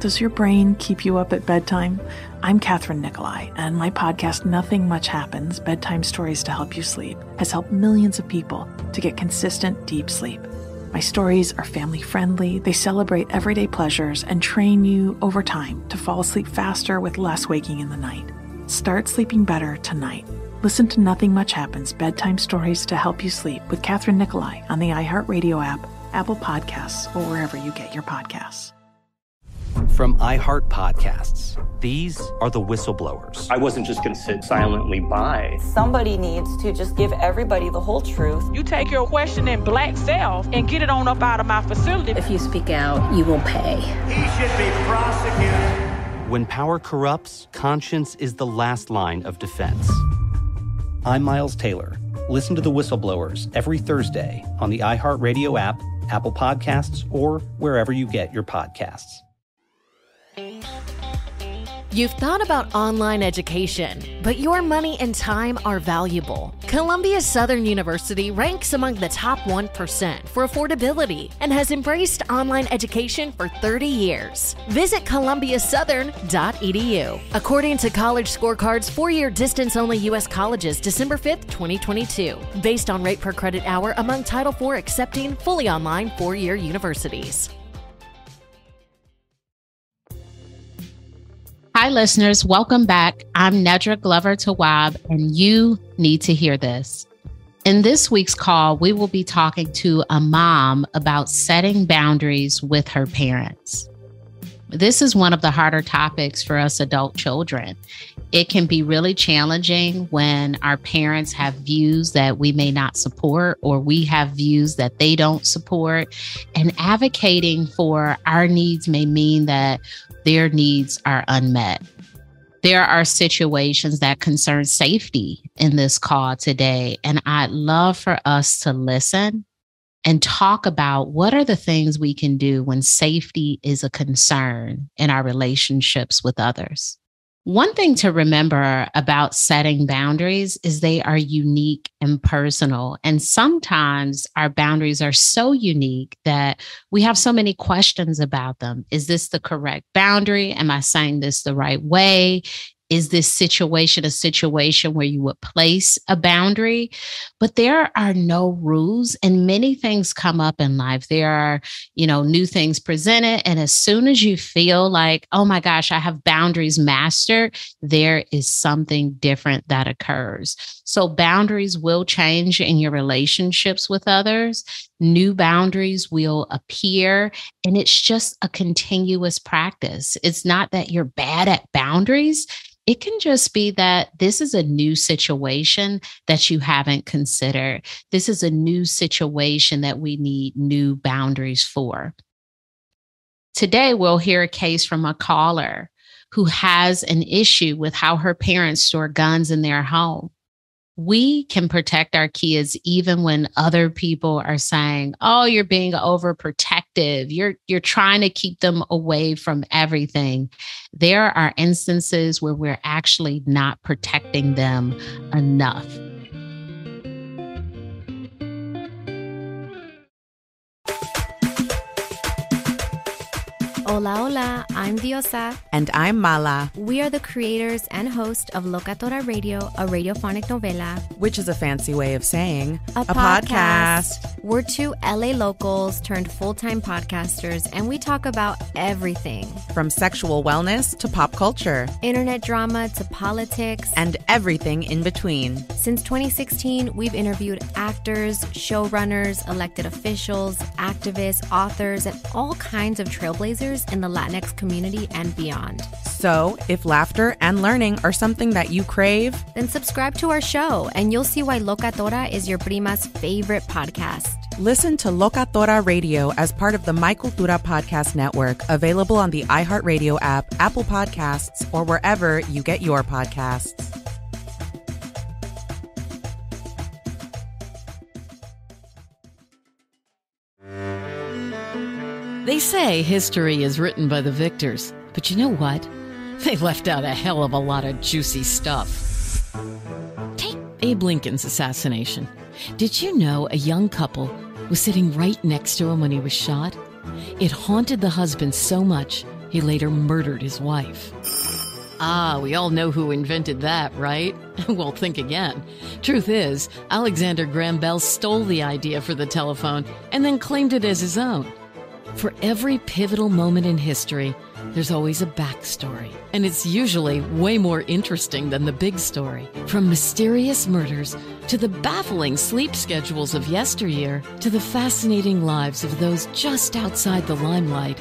Does your brain keep you up at bedtime? I'm Catherine Nicolai, and my podcast, Nothing Much Happens, Bedtime Stories to Help You Sleep, has helped millions of people to get consistent, deep sleep. My stories are family-friendly, they celebrate everyday pleasures, and train you over time to fall asleep faster with less waking in the night. Start sleeping better tonight. Listen to Nothing Much Happens, Bedtime Stories to Help You Sleep with Catherine Nicolai on the iHeartRadio app, Apple Podcasts, or wherever you get your podcasts. From iHeart Podcasts, these are the whistleblowers. I wasn't just going to sit silently by. Somebody needs to just give everybody the whole truth. You take your questioning black self and get it on up out of my facility. If you speak out, you will pay. He should be prosecuted. When power corrupts, conscience is the last line of defense. I'm Miles Taylor. Listen to The Whistleblowers every Thursday on the iHeartRadio app, Apple Podcasts, or wherever you get your podcasts. You've thought about online education, but your money and time are valuable. Columbia Southern University ranks among the top 1% for affordability and has embraced online education for 30 years. Visit columbiasouthern.edu. According to College Scorecard's 4-year distance-only U.S. colleges, December 5th, 2022, based on rate per credit hour among Title IV accepting fully online 4-year universities. Hi, listeners. Welcome back. I'm Nedra Glover-Tawwab, and you need to hear this. In this week's call, we will be talking to a mom about setting boundaries with her parents. This is one of the harder topics for us adult children. It can be really challenging when our parents have views that we may not support, or we have views that they don't support. And advocating for our needs may mean that their needs are unmet. There are situations that concern safety in this call today, and I'd love for us to listen and talk about what are the things we can do when safety is a concern in our relationships with others. One thing to remember about setting boundaries is they are unique and personal. And sometimes our boundaries are so unique that we have so many questions about them. Is this the correct boundary? Am I saying this the right way? Is this situation a situation where you would place a boundary? But there are no rules, and many things come up in life. There are, new things presented. And as soon as you feel like, oh my gosh, I have boundaries mastered, there is something different that occurs. So boundaries will change in your relationships with others. New boundaries will appear, and it's just a continuous practice. It's not that you're bad at boundaries. It can just be that this is a new situation that you haven't considered. This is a new situation that we need new boundaries for. Today, we'll hear a case from a caller who has an issue with how her parents store guns in their home. We can protect our kids even when other people are saying, oh, you're being overprotective. You're trying to keep them away from everything. There are instances where we're actually not protecting them enough. Hola, hola, I'm Diosa. And I'm Mala. We are the creators and host of Locatora Radio, a radiophonic novela. Which is a fancy way of saying a podcast. We're two LA locals turned full-time podcasters, and we talk about everything. From sexual wellness to pop culture. Internet drama to politics. And everything in between. Since 2016, we've interviewed actors, showrunners, elected officials, activists, authors, and all kinds of trailblazers in the Latinx community and beyond. So, if laughter and learning are something that you crave, then subscribe to our show and you'll see why Locatora is your prima's favorite podcast. Listen to Locatora Radio as part of the My Cultura Podcast Network, available on the iHeartRadio app, Apple Podcasts, or wherever you get your podcasts. They say history is written by the victors, but you know what? They left out a hell of a lot of juicy stuff. Take Abe Lincoln's assassination. Did you know a young couple was sitting right next to him when he was shot? It haunted the husband so much, He later murdered his wife. Ah, we all know who invented that, right? Well, think again. Truth is, Alexander Graham Bell stole the idea for the telephone and then claimed it as his own. For every pivotal moment in history, there's always a backstory, and it's usually way more interesting than the big story. From mysterious murders to the baffling sleep schedules of yesteryear to the fascinating lives of those just outside the limelight,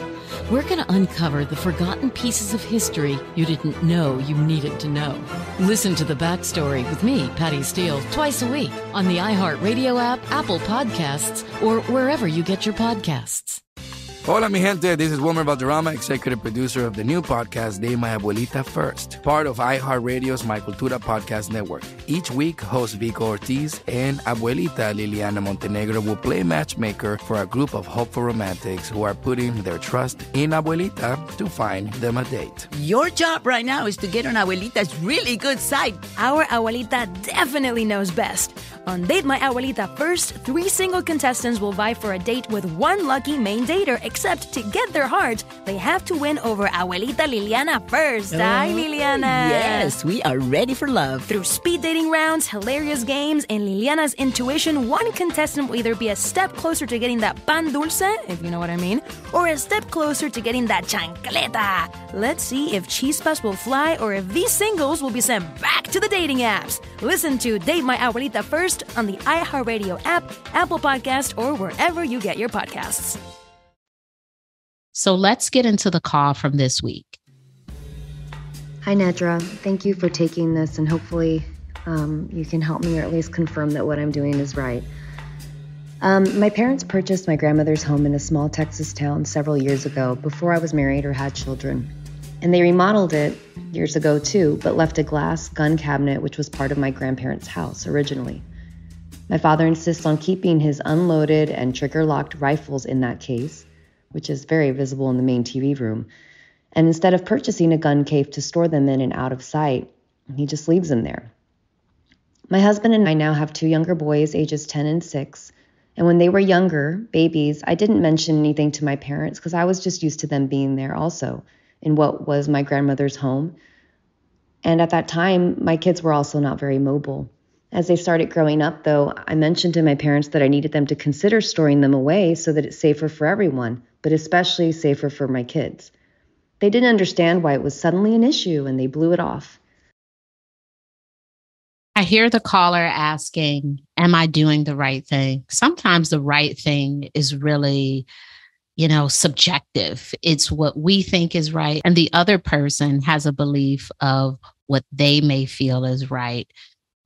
we're going to uncover the forgotten pieces of history you didn't know you needed to know. Listen to the backstory with me, Patty Steele, twice a week on the iHeartRadio app, Apple Podcasts, or wherever you get your podcasts. Hola, mi gente. This is Wilmer Valderrama, executive producer of the new podcast, De My Abuelita First, part of iHeartRadio's My Cultura podcast network. Each week, host Vico Ortiz and Abuelita Liliana Montenegro will play matchmaker for a group of hopeful romantics who are putting their trust in Abuelita to find them a date. Your job right now is to get on Abuelita's really good side. Our Abuelita definitely knows best. On Date My Abuelita First, 3 single contestants will vie for a date with one lucky main dater. Except to get their heart, they have to win over Abuelita Liliana first. Hi, Liliana. Yes, we are ready for love. Through speed dating rounds, hilarious games, and Liliana's intuition, one contestant will either be a step closer to getting that pan dulce, if you know what I mean, or a step closer to getting that chancleta. Let's see if chispas will fly or if these singles will be sent back to the dating apps. Listen to Date My Abuelita First on the iHeartRadio app, Apple Podcast, or wherever you get your podcasts. So let's get into the call from this week. Hi, Nedra. Thank you for taking this, and hopefully you can help me or at least confirm that what I'm doing is right. My parents purchased my grandmother's home in a small Texas town several years ago, before I was married or had children. And they remodeled it years ago too, but left a glass gun cabinet which was part of my grandparents' house originally. My father insists on keeping his unloaded and trigger-locked rifles in that case, which is very visible in the main TV room. And instead of purchasing a gun cave to store them in and out of sight, he just leaves them there. My husband and I now have 2 younger boys, ages 10 and 6. And when they were younger, babies, I didn't mention anything to my parents because I was just used to them being there also in what was my grandmother's home. And at that time, my kids were also not very mobile. As they started growing up, though, I mentioned to my parents that I needed them to consider storing them away so that it's safer for everyone, but especially safer for my kids. They didn't understand why it was suddenly an issue, and they blew it off. I hear the caller asking, am I doing the right thing? Sometimes the right thing is really, subjective. It's what we think is right, and the other person has a belief of what they may feel is right.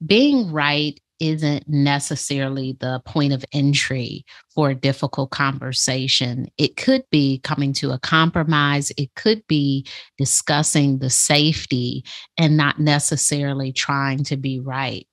Being right isn't necessarily the point of entry for a difficult conversation. It could be coming to a compromise. It could be discussing the safety and not necessarily trying to be right.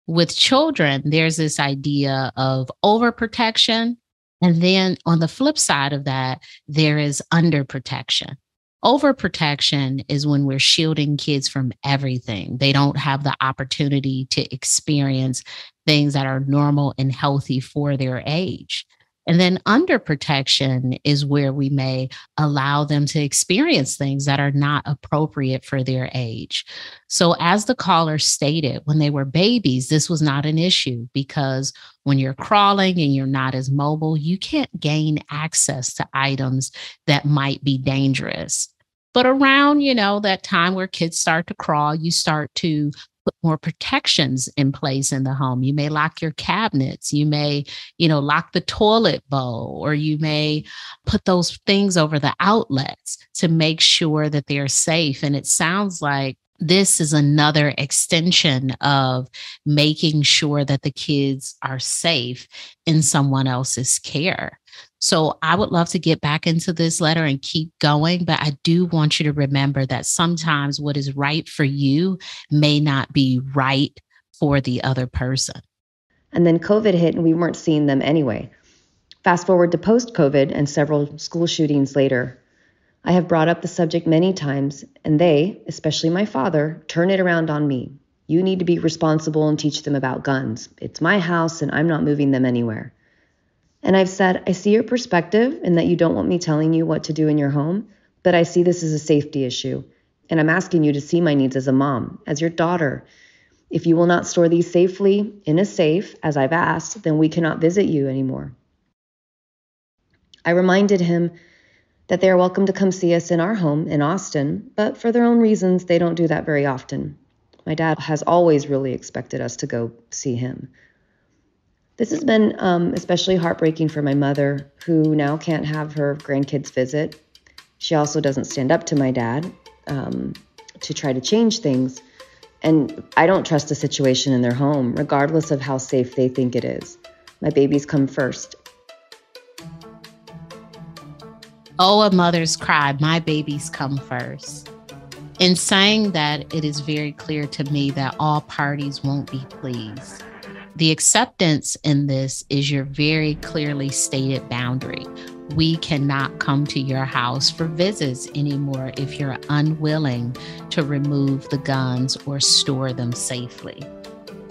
With children, there's this idea of overprotection. And then on the flip side of that, there is underprotection. Overprotection is when we're shielding kids from everything. They don't have the opportunity to experience things that are normal and healthy for their age. And then underprotection is where we may allow them to experience things that are not appropriate for their age. So as the caller stated, when they were babies, this was not an issue because when you're crawling and you're not as mobile, you can't gain access to items that might be dangerous. But around, that time where kids start to crawl, you start to put more protections in place in the home. You may lock your cabinets. You may, lock the toilet bowl, or you may put those things over the outlets to make sure that they're safe. And it sounds like this is another extension of making sure that the kids are safe in someone else's care. So I would love to get back into this letter and keep going, but I do want you to remember that sometimes what is right for you may not be right for the other person. And then COVID hit and we weren't seeing them anyway. Fast forward to post-COVID and several school shootings later. I have brought up the subject many times, and they, especially my father, turn it around on me. You need to be responsible and teach them about guns. It's my house and I'm not moving them anywhere. And I've said, I see your perspective and that you don't want me telling you what to do in your home, But I see this as a safety issue, and I'm asking you to see my needs as a mom, as your daughter. If you will not store these safely in a safe, as I've asked, then we cannot visit you anymore. I reminded him that they are welcome to come see us in our home in Austin, but for their own reasons, they don't do that very often. My dad has always really expected us to go see him. This has been especially heartbreaking for my mother, who now can't have her grandkids visit. She also doesn't stand up to my dad to try to change things. And I don't trust the situation in their home, regardless of how safe they think it is. My babies come first. Oh, a mother's cry, my babies come first. In saying that, it is very clear to me that all parties won't be pleased. The acceptance in this is your very clearly stated boundary. We cannot come to your house for visits anymore if you're unwilling to remove the guns or store them safely.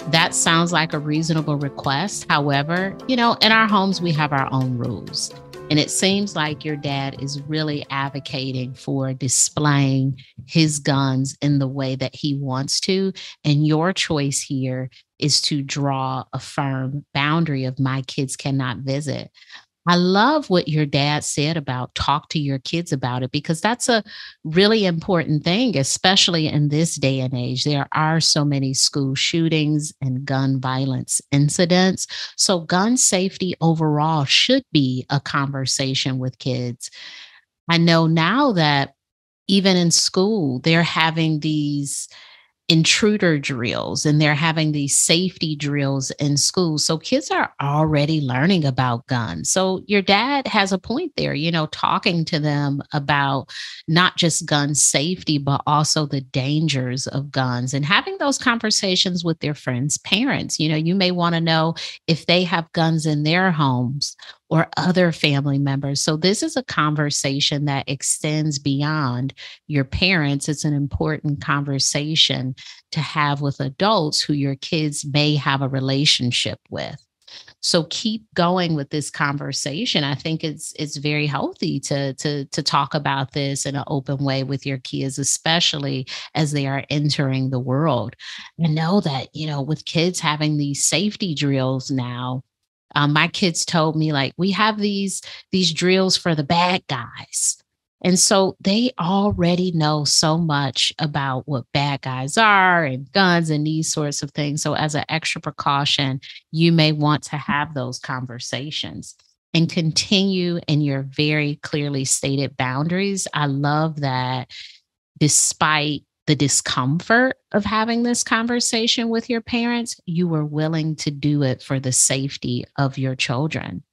That sounds like a reasonable request. However, in our homes, we have our own rules. And it seems like your dad is really advocating for displaying his guns in the way that he wants to. And your choice here is to draw a firm boundary of my kids cannot visit. I love what your dad said about talk to your kids about it, because that's a really important thing, especially in this day and age. There are so many school shootings and gun violence incidents. So gun safety overall should be a conversation with kids. I know now that even in school, they're having these intruder drills and they're having these safety drills in school. So kids are already learning about guns. So your dad has a point there, talking to them about not just gun safety, but also the dangers of guns and having those conversations with their friends' parents. You may want to know if they have guns in their homes or other family members. So this is a conversation that extends beyond your parents. It's an important conversation to have with adults who your kids may have a relationship with. So keep going with this conversation. I think it's very healthy to talk about this in an open way with your kids, especially as they are entering the world. And know that, with kids having these safety drills now, my kids told me, we have these drills for the bad guys. And so they already know so much about what bad guys are and guns and these sorts of things. So as an extra precaution, you may want to have those conversations and continue in your very clearly stated boundaries. I love that despite the discomfort of having this conversation with your parents, you were willing to do it for the safety of your children.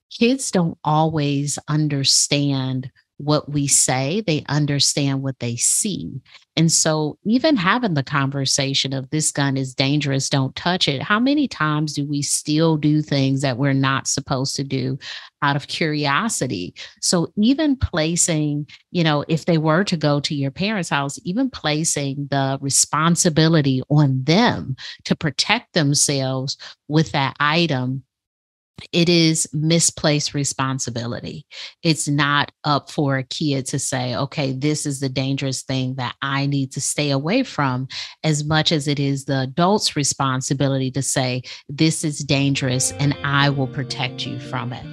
Kids don't always understand what we say, they understand what they see. And so even having the conversation of this gun is dangerous, don't touch it. How many times do we still do things that we're not supposed to do out of curiosity? So even placing, if they were to go to your parents' house, even placing the responsibility on them to protect themselves with that item, it is misplaced responsibility. It's not up for a kid to say, okay, this is the dangerous thing that I need to stay away from, as much as it is the adult's responsibility to say, this is dangerous and I will protect you from it.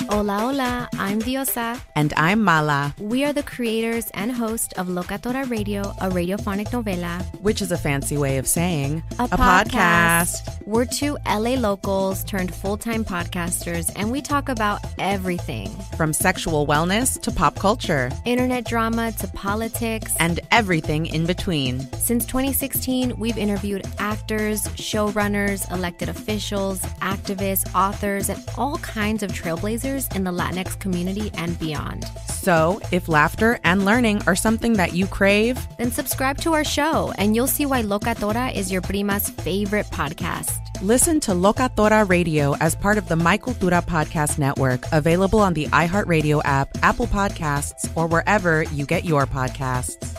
Hola, hola, I'm Diosa. And I'm Mala. We are the creators and host of Locatora Radio, a radiophonic novela. Which is a fancy way of saying a podcast. We're two LA locals turned full-time podcasters, and we talk about everything. From sexual wellness to pop culture. Internet drama to politics. And everything in between. Since 2016, we've interviewed actors, showrunners, elected officials, activists, authors, and all kinds of trailblazers in the Latinx community and beyond. So, if laughter and learning are something that you crave, then subscribe to our show and you'll see why Locatora is your prima's favorite podcast. Listen to Locatora Radio as part of the My Cultura Podcast Network, available on the iHeartRadio app, Apple Podcasts, or wherever you get your podcasts.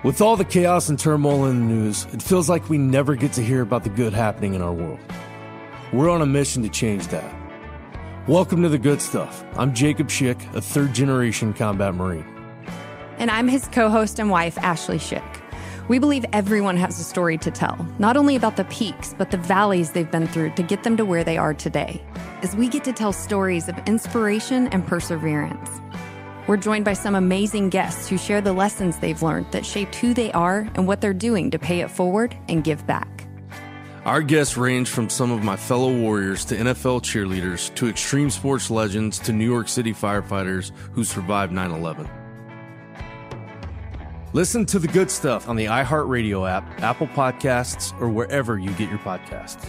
With all the chaos and turmoil in the news, it feels like we never get to hear about the good happening in our world. We're on a mission to change that. Welcome to The Good Stuff. I'm Jacob Schick, a third-generation combat Marine. And I'm his co-host and wife, Ashley Schick. We believe everyone has a story to tell, not only about the peaks, but the valleys they've been through to get them to where they are today, as we get to tell stories of inspiration and perseverance. We're joined by some amazing guests who share the lessons they've learned that shaped who they are and what they're doing to pay it forward and give back. Our guests range from some of my fellow warriors to NFL cheerleaders to extreme sports legends to New York City firefighters who survived 9/11. Listen to The Good Stuff on the iHeartRadio app, Apple Podcasts, or wherever you get your podcasts.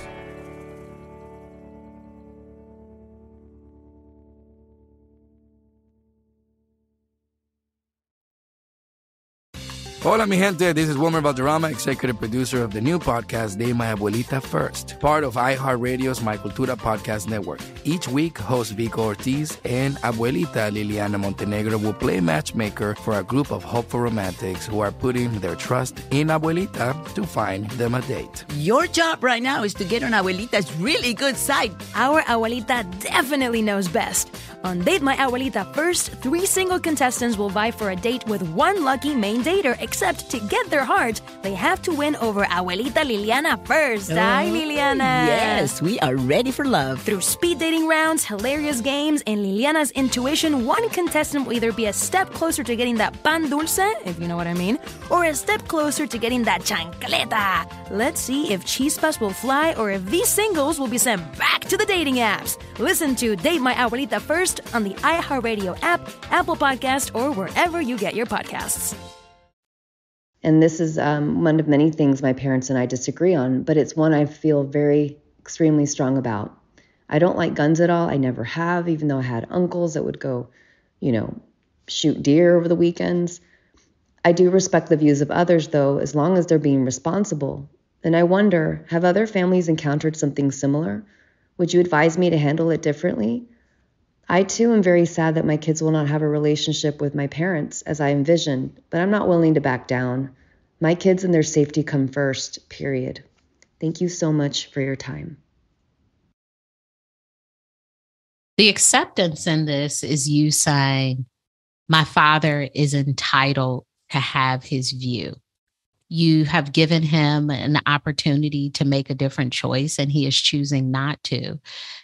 Hola, mi gente. This is Wilmer Valderrama, executive producer of the new podcast, De My Abuelita First, part of iHeartRadio's My Cultura podcast network. Each week, host Vico Ortiz and Abuelita Liliana Montenegro will play matchmaker for a group of hopeful romantics who are putting their trust in Abuelita to find them a date. Your job right now is to get on Abuelita's really good side. Our Abuelita definitely knows best. On Date My Abuelita First, 3 single contestants will vie for a date with one lucky main dater, except to get their heart, they have to win over Abuelita Liliana first. Hi, Liliana. Yes, we are ready for love. Through speed dating rounds, hilarious games, and Liliana's intuition, one contestant will either be a step closer to getting that pan dulce, if you know what I mean, or a step closer to getting that chancleta. Let's see if chispas will fly or if these singles will be sent back to the dating apps. Listen to Date My Abuelita First on the iHeartRadio app, Apple Podcast, or wherever you get your podcasts. And this is one of many things my parents and I disagree on, but it's one I feel very extremely strong about. I don't like guns at all. I never have, even though I had uncles that would go, shoot deer over the weekends. I do respect the views of others, though, as long as they're being responsible. And I wonder, have other families encountered something similar? Would you advise me to handle it differently? I, too, am very sad that my kids will not have a relationship with my parents as I envisioned, but I'm not willing to back down. My kids and their safety come first, period. Thank you so much for your time. The acceptance in this is you saying, my father is entitled to have his view. You have given him an opportunity to make a different choice, and he is choosing not to.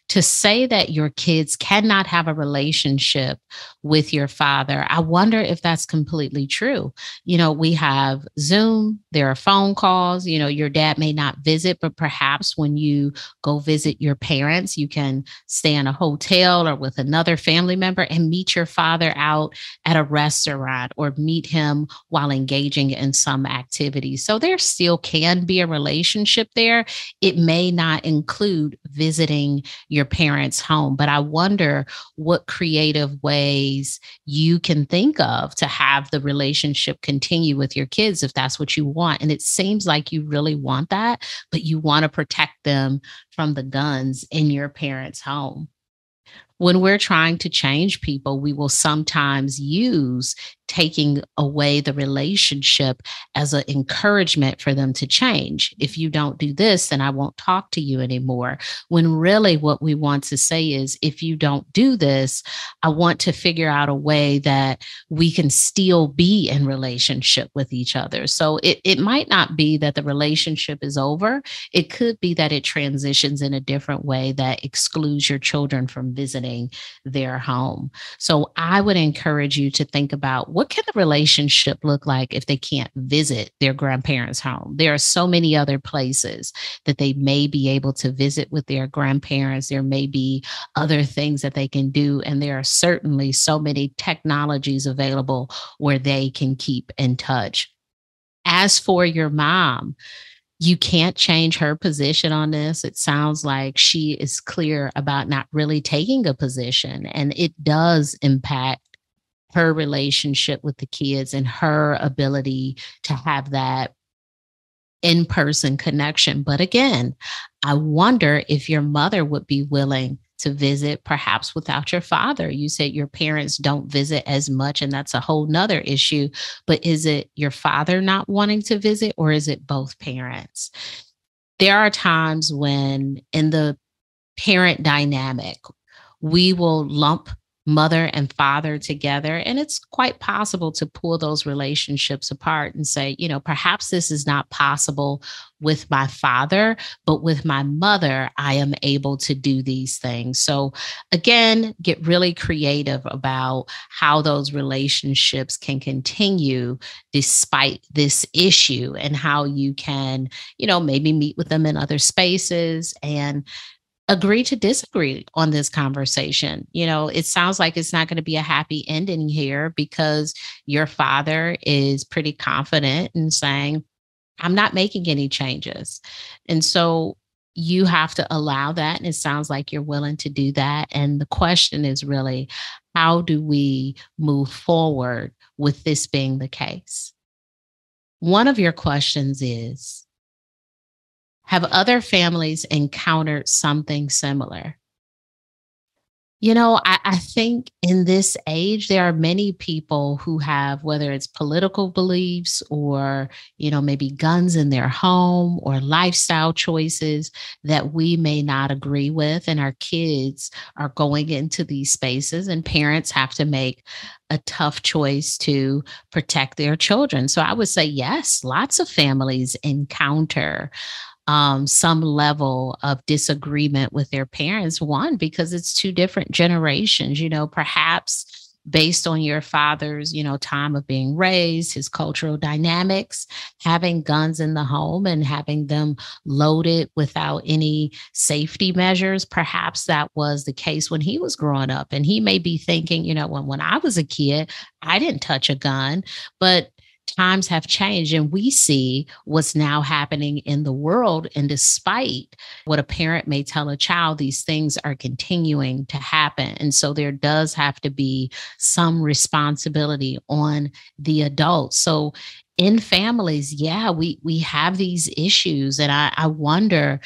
To say that your kids cannot have a relationship with your father, I wonder if that's completely true. We have Zoom, there are phone calls, your dad may not visit, but perhaps when you go visit your parents, you can stay in a hotel or with another family member and meet your father out at a restaurant or meet him while engaging in some activity. So there still can be a relationship there. It may not include visiting your parents' home, but I wonder what creative ways you can think of to have the relationship continue with your kids if that's what you want. And it seems like you really want that, but you want to protect them from the guns in your parents' home. When we're trying to change people, we will sometimes use taking away the relationship as an encouragement for them to change. If you don't do this, then I won't talk to you anymore. When really what we want to say is, if you don't do this, I want to figure out a way that we can still be in relationship with each other. So it might not be that the relationship is over. It could be that it transitions in a different way that excludes your children from visiting their home. So I would encourage you to think about, what can the relationship look like if they can't visit their grandparents' home? There are so many other places that they may be able to visit with their grandparents. There may be other things that they can do. And there are certainly so many technologies available where they can keep in touch. As for your mom, you can't change her position on this. It sounds like she is clear about not really taking a position, and it does impact her relationship with the kids and her ability to have that in-person connection. But again, I wonder if your mother would be willing to visit, perhaps without your father? You said your parents don't visit as much, and that's a whole nother issue. But is it your father not wanting to visit, or is it both parents? There are times when in the parent dynamic, we will lump mother and father together. And it's quite possible to pull those relationships apart and say, perhaps this is not possible with my father, but with my mother, I am able to do these things. So again, get really creative about how those relationships can continue despite this issue, and how you can, maybe meet with them in other spaces and agree to disagree on this conversation. It sounds like it's not going to be a happy ending here, because your father is pretty confident in saying, I'm not making any changes. And so you have to allow that. And it sounds like you're willing to do that. And the question is really, how do we move forward with this being the case? One of your questions is, have other families encountered something similar? I think in this age, there are many people who have, whether it's political beliefs or, maybe guns in their home or lifestyle choices that we may not agree with. And our kids are going into these spaces, and parents have to make a tough choice to protect their children. So I would say, yes, lots of families encounter some level of disagreement with their parents. One, because it's two different generations, perhaps based on your father's, time of being raised, his cultural dynamics, having guns in the home and having them loaded without any safety measures. Perhaps that was the case when he was growing up. And he may be thinking, when I was a kid, I didn't touch a gun, but times have changed, and we see what's now happening in the world. And despite what a parent may tell a child, these things are continuing to happen. And so there does have to be some responsibility on the adults. So in families, we have these issues. And I wonder,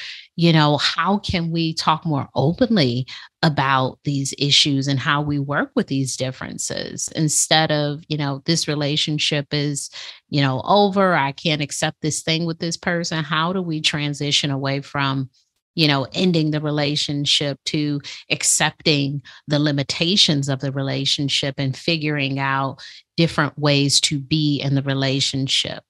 how can we talk more openly about these issues and how we work with these differences, instead of, this relationship is, over, I can't accept this thing with this person. How do we transition away from, ending the relationship to accepting the limitations of the relationship and figuring out different ways to be in the relationship?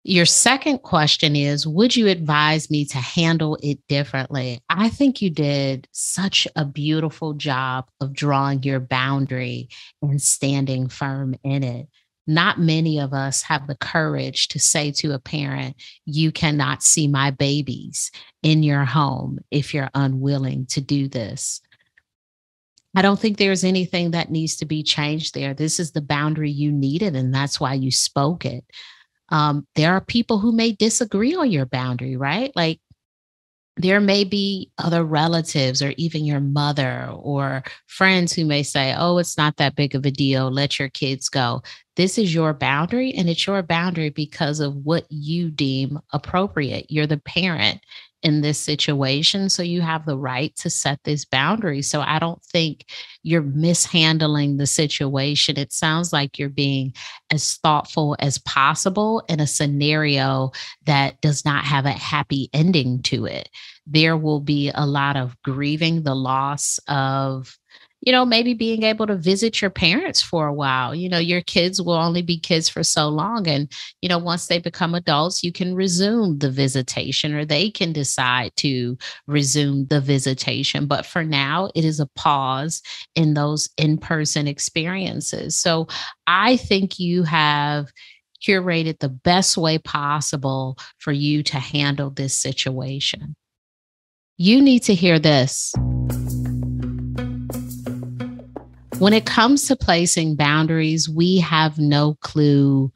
Your second question is, would you advise me to handle it differently? I think you did such a beautiful job of drawing your boundary and standing firm in it. Not many of us have the courage to say to a parent, you cannot see my babies in your home if you're unwilling to do this. I don't think there's anything that needs to be changed there. This is the boundary you needed, and that's why you spoke it. There are people who may disagree on your boundary, right? Like, there may be other relatives or even your mother or friends who may say, oh, it's not that big of a deal. Let your kids go. This is your boundary, and it's your boundary because of what you deem appropriate. You're the parent in this situation, so you have the right to set this boundary. So I don't think you're mishandling the situation. It sounds like you're being as thoughtful as possible in a scenario that does not have a happy ending to it. There will be a lot of grieving the loss of, maybe being able to visit your parents for a while. Your kids will only be kids for so long. And, once they become adults, you can resume the visitation, or they can decide to resume the visitation. But for now, it is a pause in those in-person experiences. So I think you have curated the best way possible for you to handle this situation. You need to hear this. When it comes to placing boundaries, we have no clue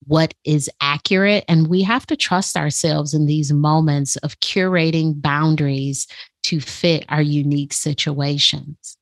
what is accurate, and we have to trust ourselves in these moments of curating boundaries to fit our unique situations.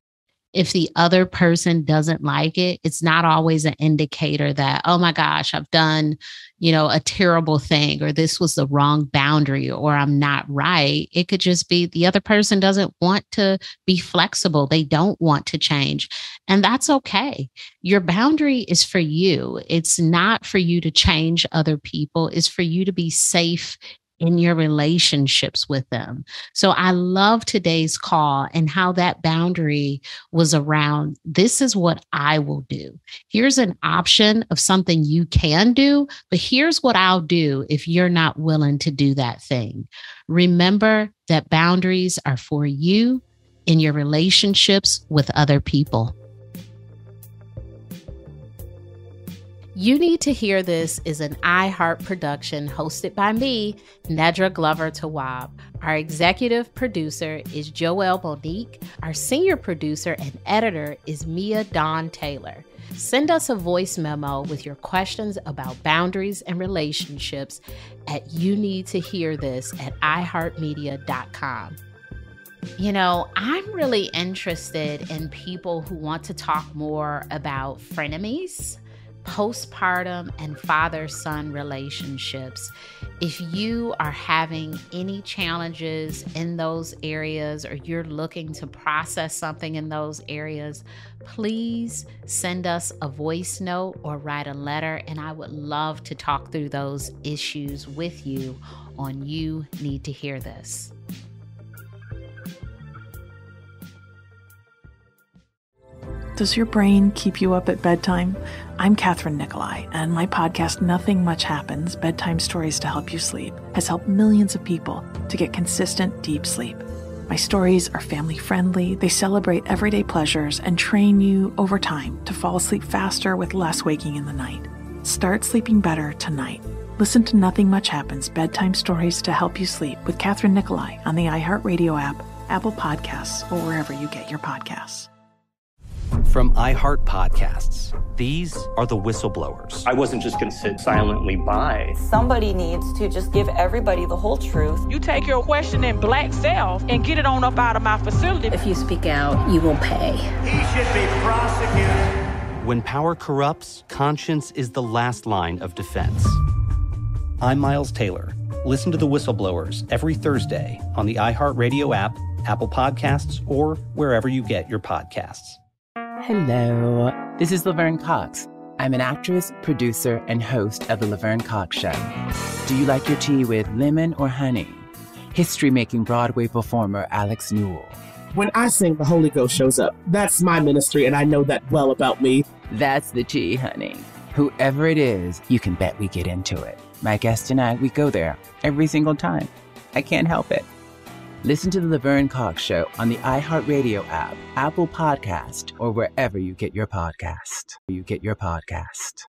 If the other person doesn't like it, it's not always an indicator that, oh my gosh, I've done, a terrible thing, or this was the wrong boundary, or I'm not right. It could just be the other person doesn't want to be flexible. They don't want to change. And that's okay. Your boundary is for you. It's not for you to change other people. It's for you to be safe in your relationships with them. So I love today's call and how that boundary was around, this is what I will do. Here's an option of something you can do, but here's what I'll do if you're not willing to do that thing. Remember that boundaries are for you in your relationships with other people. You Need to Hear This is an iHeart production hosted by me, Nedra Glover Tawwab. Our executive producer is Joelle Monique. Our senior producer and editor is Mia Dawn Taylor. Send us a voice memo with your questions about boundaries and relationships at youneedtohearthis@iheartmedia.com. I'm really interested in people who want to talk more about frenemies, postpartum, and father-son relationships. If you are having any challenges in those areas, or you're looking to process something in those areas, please send us a voice note or write a letter, and I would love to talk through those issues with you on You Need to Hear This. Does your brain keep you up at bedtime? I'm Catherine Nicolai, and my podcast, Nothing Much Happens, Bedtime Stories to Help You Sleep, has helped millions of people to get consistent, deep sleep. My stories are family-friendly, they celebrate everyday pleasures, and train you over time to fall asleep faster with less waking in the night. Start sleeping better tonight. Listen to Nothing Much Happens, Bedtime Stories to Help You Sleep with Catherine Nicolai on the iHeartRadio app, Apple Podcasts, or wherever you get your podcasts. From iHeart Podcasts, these are the whistleblowers. I wasn't just going to sit silently by. Somebody needs to just give everybody the whole truth. You take your question in black self and get it on up out of my facility. If you speak out, you will pay. He should be prosecuted. When power corrupts, conscience is the last line of defense. I'm Miles Taylor. Listen to the whistleblowers every Thursday on the iHeartRadio app, Apple Podcasts, or wherever you get your podcasts. Hello, this is Laverne Cox. I'm an actress, producer, and host of The Laverne Cox Show. Do you like your tea with lemon or honey? History-making Broadway performer Alex Newell. When I sing, the Holy Ghost shows up. That's my ministry, and I know that well about me. That's the tea, honey. Whoever it is, you can bet we get into it. My guest and I, we go there every single time. I can't help it. Listen to The Laverne Cox Show on the iHeartRadio app, Apple Podcast, or wherever you get your podcast. You get your podcast.